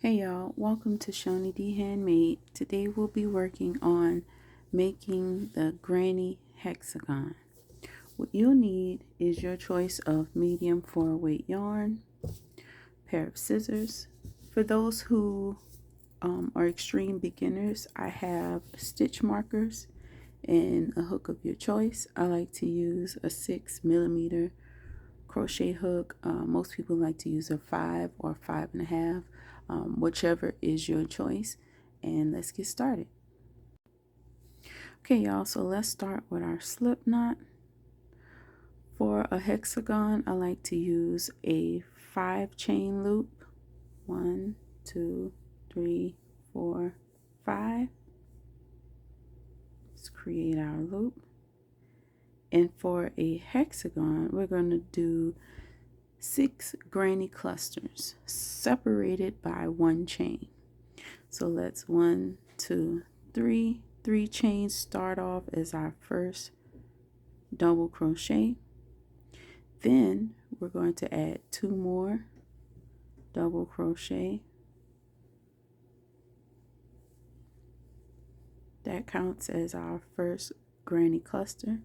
Hey y'all, welcome to Shoni D Handmade. Today we'll be working on making the granny hexagon. What you'll need is your choice of medium 4-weight yarn, pair of scissors. For those who are extreme beginners, I have stitch markers and a hook of your choice. I like to use a 6mm crochet hook. Most people like to use a 5 or 5.5, whichever is your choice. And let's get started. Okay, y'all, so let's start with our slip knot. For a hexagon, I like to use a 5-chain loop. 1, 2, 3, 4, 5. Let's create our loop. And for a hexagon, we're going to do 6 granny clusters separated by 1 chain. So let's 1, 2, 3. 3 chains start off as our first double crochet. Then we're going to add 2 more double crochet. That counts as our first granny cluster.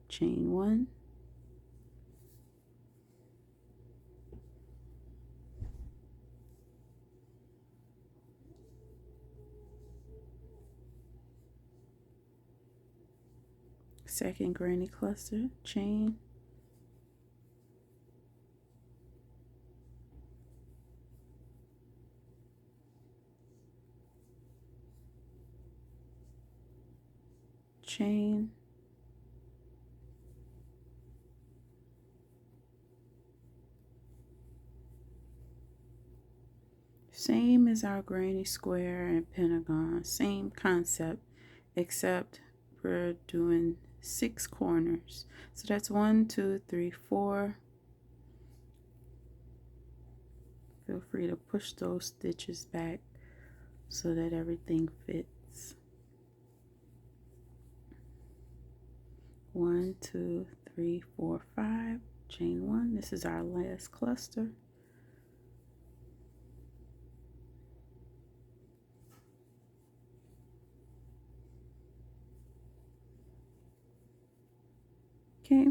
Chain 1. Second granny cluster, chain. Chain. Same as our granny square and pentagon, same concept, except we're doing 6 corners. So that's 1, 2, 3, 4. Feel free to push those stitches back so that everything fits. 1, 2, 3, 4, 5. Chain 1. This is our last cluster. Okay,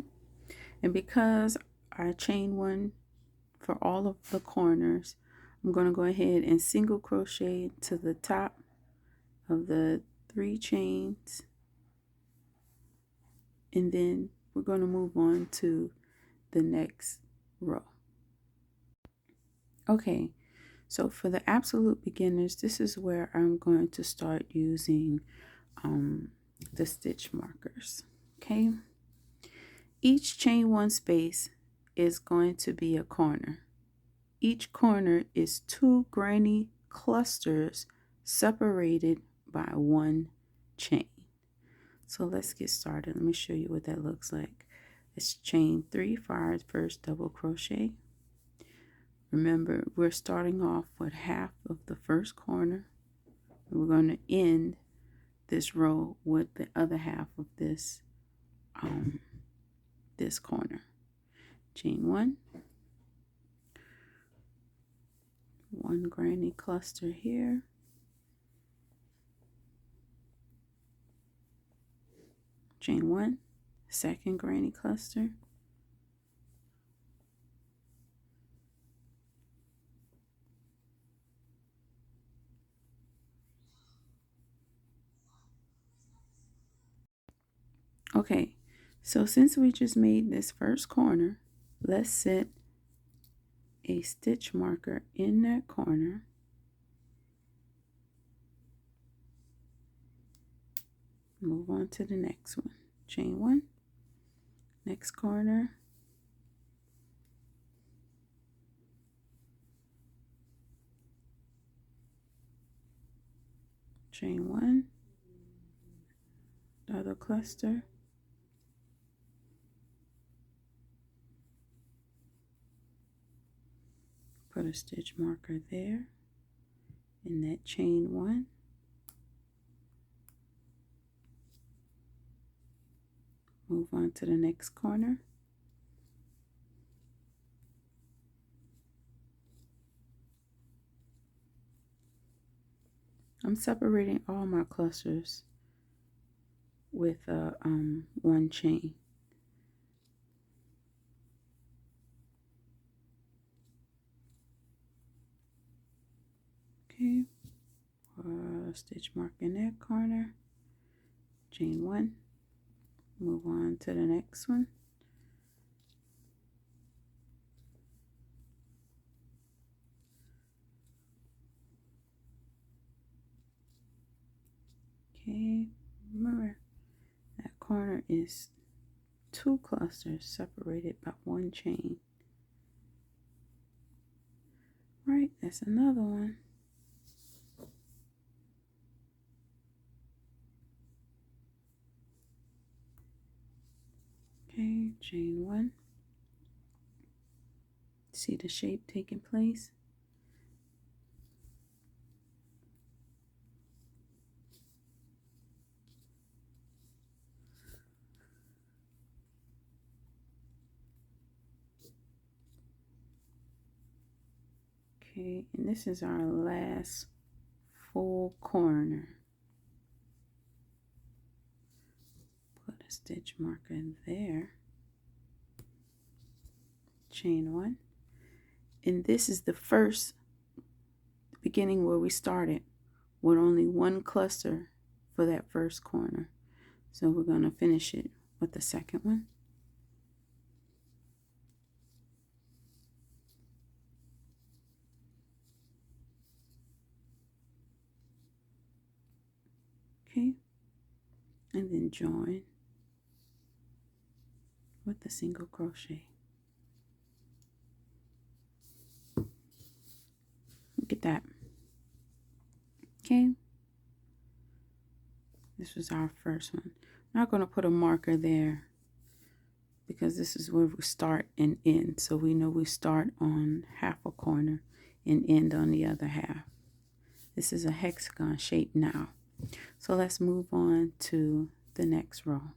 and because I chain 1 for all of the corners, I'm going to go ahead and single crochet to the top of the 3 chains, and then we're going to move on to the next row. Okay, so for the absolute beginners, this is where I'm going to start using the stitch markers. Okay, each chain 1 space is going to be a corner. Each corner is 2 granny clusters separated by 1 chain. So let's get started. Let me show you what that looks like. It's chain 3 for our first double crochet. Remember, we're starting off with half of the first corner. And we're going to end this row with the other half of this this corner. Chain 1. 1 granny cluster here. Chain 1. Second granny cluster. Okay, so since we just made this first corner, let's set a stitch marker in that corner. Move on to the next one. Chain 1. Next corner. Chain 1. Another cluster. Put a stitch marker there in that chain 1. Move on to the next corner. I'm separating all my clusters with one chain. Okay, stitch mark in that corner, chain one, move on to the next one. Okay, remember that corner is 2 clusters separated by one chain. Right, that's another one. Okay, chain one. See the shape taking place? Okay, and this is our last full corner. Put a stitch marker in there. Chain one. And this is the first beginning where we started with only one cluster for that first corner. So we're going to finish it with the second one. Okay, and then join with the single crochet. Look at that. Okay, this was our first one. I'm not going to put a marker there because this is where we start and end. So we know we start on half a corner and end on the other half. This is a hexagon shape now. So let's move on to the next row.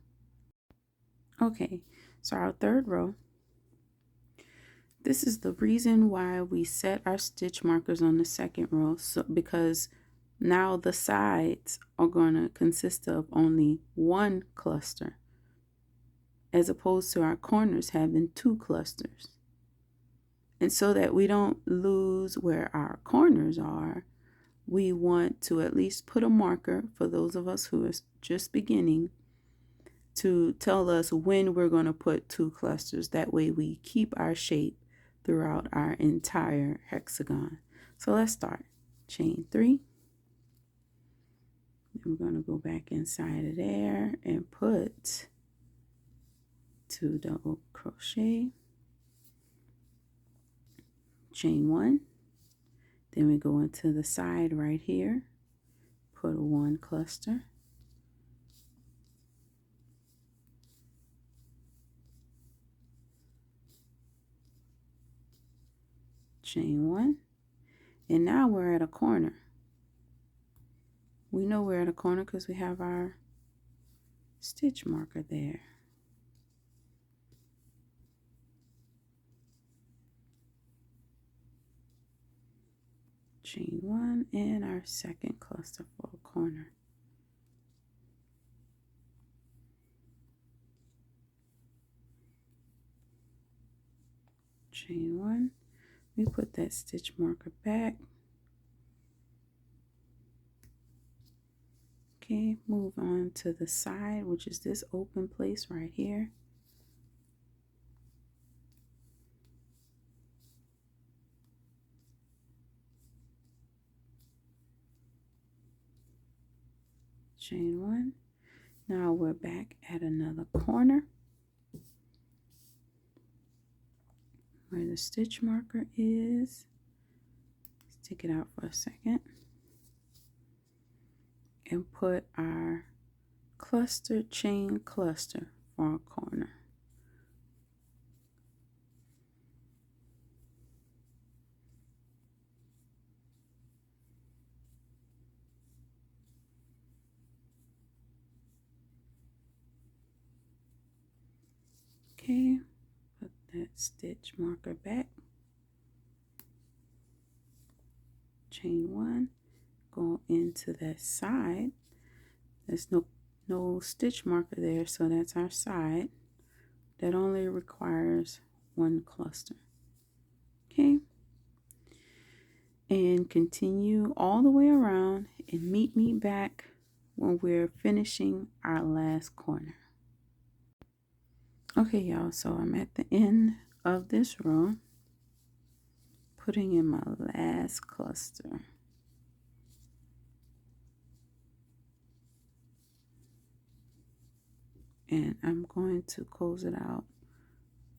Okay, so our third row, this is the reason why we set our stitch markers on the second row. So because now the sides are going to consist of only one cluster, as opposed to our corners having 2 clusters. And so that we don't lose where our corners are, we want to at least put a marker for those of us who are just beginning to tell us when we're going to put 2 clusters. That way we keep our shape throughout our entire hexagon. So let's start. Chain 3. Then we're going to go back inside of there and put 2 double crochet. Chain 1. Then we go into the side right here, put 1 cluster, chain 1, and now we're at a corner. We know we're at a corner because we have our stitch marker there. Chain 1 and our second cluster for a corner. Chain 1, we put that stitch marker back. Okay, move on to the side, which is this open place right here. Chain 1. Now we're back at another corner where the stitch marker is. Stick it out for a second and put our cluster chain cluster for a corner. Okay, put that stitch marker back. Chain 1, go into that side. There's no stitch marker there, so that's our side. That only requires one cluster. Okay, and continue all the way around and meet me back when we're finishing our last corner. Okay, y'all, so I'm at the end of this row, putting in my last cluster. And I'm going to close it out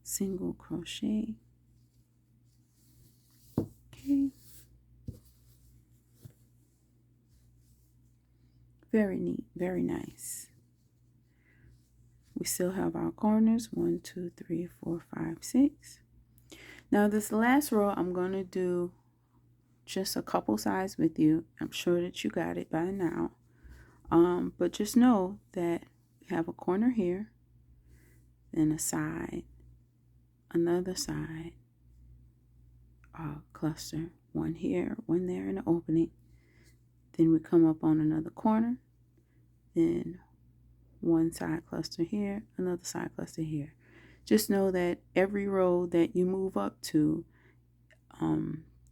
single crochet. Okay. Very neat, very nice. We still have our corners, 1, 2, 3, 4, 5, 6. Now this last row, I'm going to do just a couple sides with you. I'm sure that you got it by now. But just know that we have a corner here, then a side, another side, cluster, one here, one there in the opening. Then we come up on another corner, then one side cluster here, another side cluster here. Just know that every row that you move up to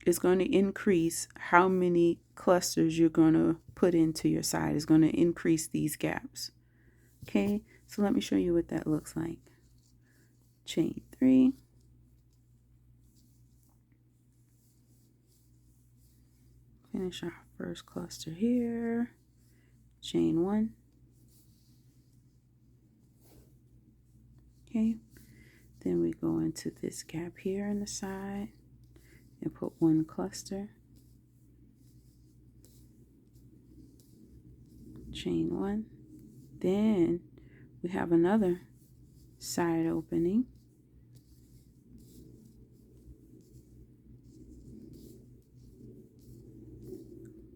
is going to increase how many clusters you're going to put into your side. Is going to increase these gaps. Okay, so let me show you what that looks like. Chain 3. Finish our first cluster here. Chain 1. Okay, then we go into this gap here in the side and put one cluster. Chain 1. Then we have another side opening.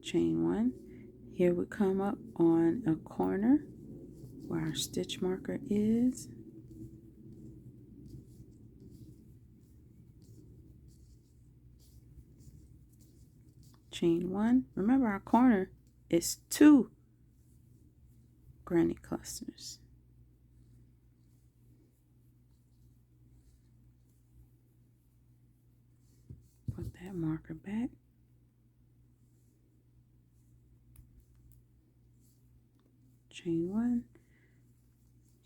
Chain 1. Here we come up on a corner where our stitch marker is. Chain 1. Remember, our corner is 2 granny clusters. Put that marker back. Chain 1.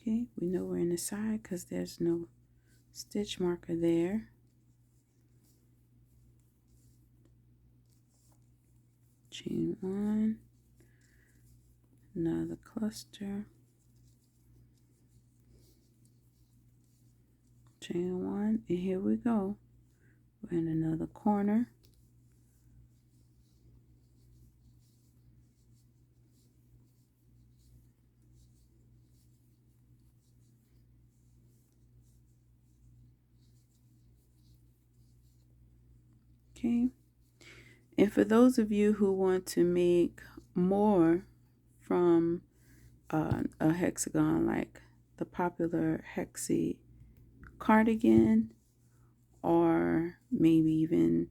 Okay, we know we're in the side because there's no stitch marker there. Chain 1, another cluster, chain 1, and here we go. We're in another corner. Okay. And for those of you who want to make more from a hexagon, like the popular hexi cardigan, or maybe even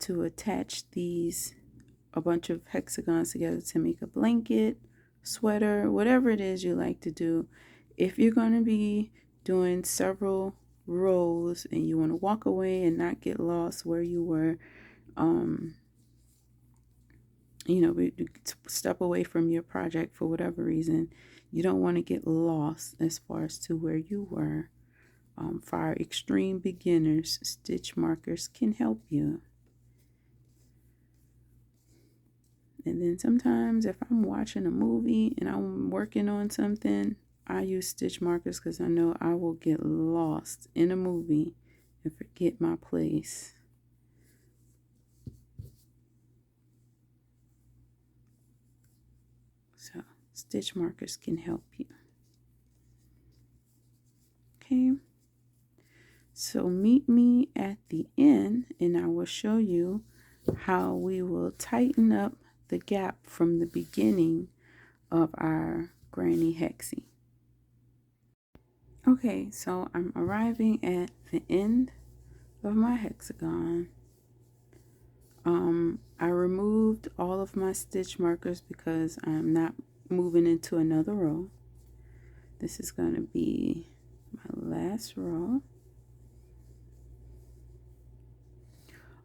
to attach a bunch of hexagons together to make a blanket, sweater, whatever it is you like to do, if you're going to be doing several rows and you want to walk away and not get lost where you were, step away from your project for whatever reason, you don't want to get lost as far as to where you were. For our extreme beginners, stitch markers can help you. And then sometimes if I'm watching a movie and I'm working on something, I use stitch markers because I know I will get lost in a movie and forget my place. So stitch markers can help you. Okay. So meet me at the end and I will show you how we will tighten up the gap from the beginning of our granny hexie. Okay, so I'm arriving at the end of my hexagon. I removed all of my stitch markers because I'm not moving into another row. This is going to be my last row.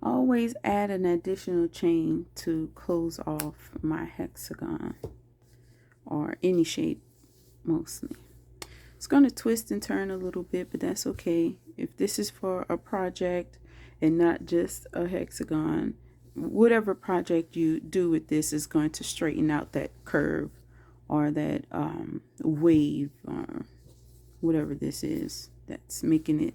Always add an additional chain to close off my hexagon, or any shape mostly. It's going to twist and turn a little bit, but that's okay. If this is for a project and not just a hexagon, whatever project you do with this is going to straighten out that curve or that wave or whatever this is that's making it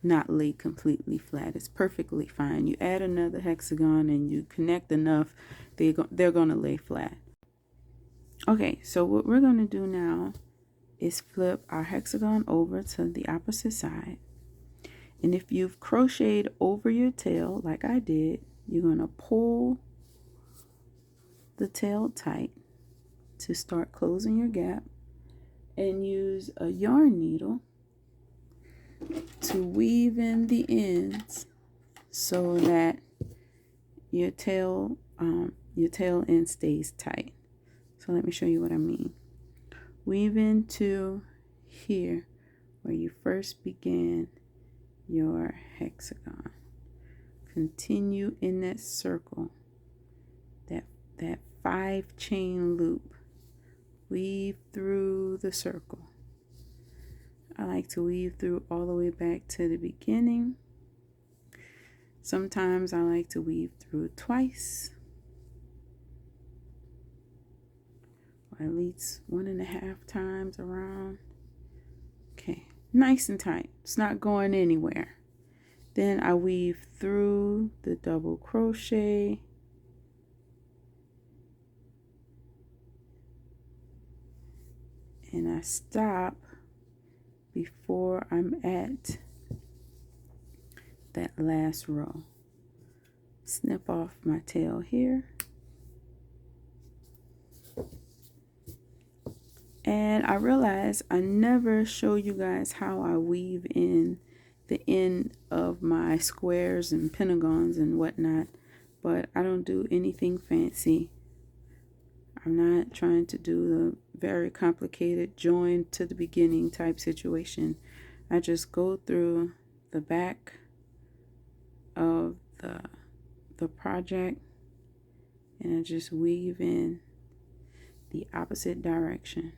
not lay completely flat. It's perfectly fine. You add another hexagon and you connect enough, they're going to lay flat. Okay, so what we're going to do now is flip our hexagon over to the opposite side. And if you've crocheted over your tail like I did, you're going to pull the tail tight to start closing your gap, and use a yarn needle to weave in the ends so that your tail end stays tight. So let me show you what I mean. Weave into here where you first began your hexagon. Continue in that circle, that 5 chain loop. Weave through the circle. I like to weave through all the way back to the beginning. Sometimes I like to weave through twice, or at least 1.5 times around. Okay, nice and tight. It's not going anywhere. Then I weave through the double crochet, and I stop before I'm at that last row. Snip off my tail here, and I realize I never show you guys how I weave in the end of my squares and pentagons and whatnot, but I don't do anything fancy. I'm not trying to do the very complicated join to the beginning type situation. I just go through the back of the project, and I just weave in the opposite direction.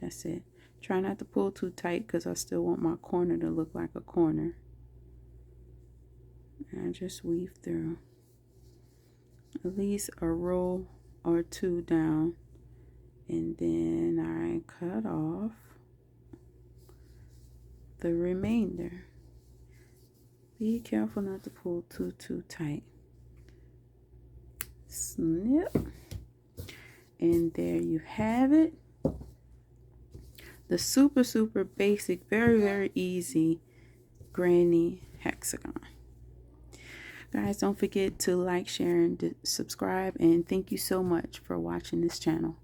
That's it. Try not to pull too tight because I still want my corner to look like a corner. And I just weave through at least a row or 2 down, and then I cut off the remainder. Be careful not to pull too tight. Snip, and there you have it. The super basic, very easy granny hexagon. Guys, don't forget to like, share, and subscribe, and thank you so much for watching this channel.